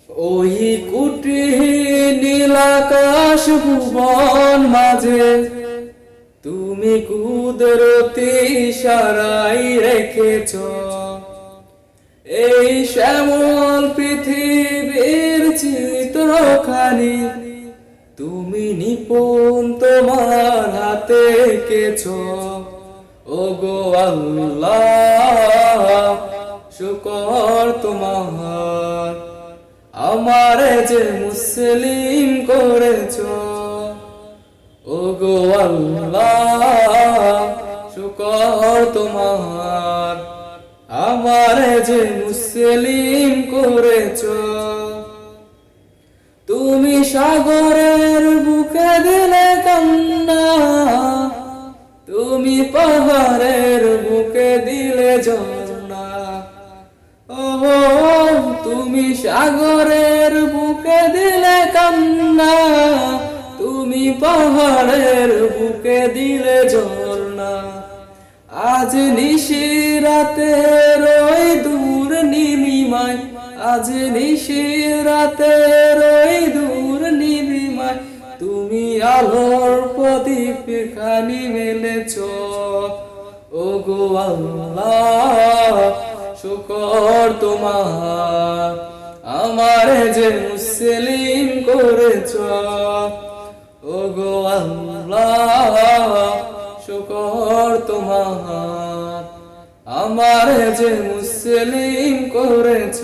ওই কুটি নীলাকাশ ভুবন মাঝে তুমি কুদরতি সারাই রেখেছ। এই শ্যামল পৃথিবীর চিত্রখানি তুমি নিপুণ তোমার হাতে এঁকেছ। ওগো আল্লাহ শুকর তোমার, আমারে যে মুসলিম করেছ। ওগো আল্লাহ শুকর তোমার, আমারে যে মুসলিম করেছ। তুমি সাগরের বুকে দিলে কান্না, তুমি পাহাড়ের বুকে দিলে ঝর্ণা। ও তুমি সাগরের বুকে দিলে কান্না, তুমি পাহাড়ের বুকে দিলে ঝর্ণা। আজ নিশিরাতে রই দূর নীলিমায়, আজ নিশিরাতে রই দূর নীলিমায়, তুমি আলোর প্রদীপ খানি মেলেছ। ওগো আল্লাহ শুকর তোমার, আমারে যে মুসলিম করেছ। ওগো আল্লাহ শুকর তোমার, আমারে যে মুসলিম করেছ।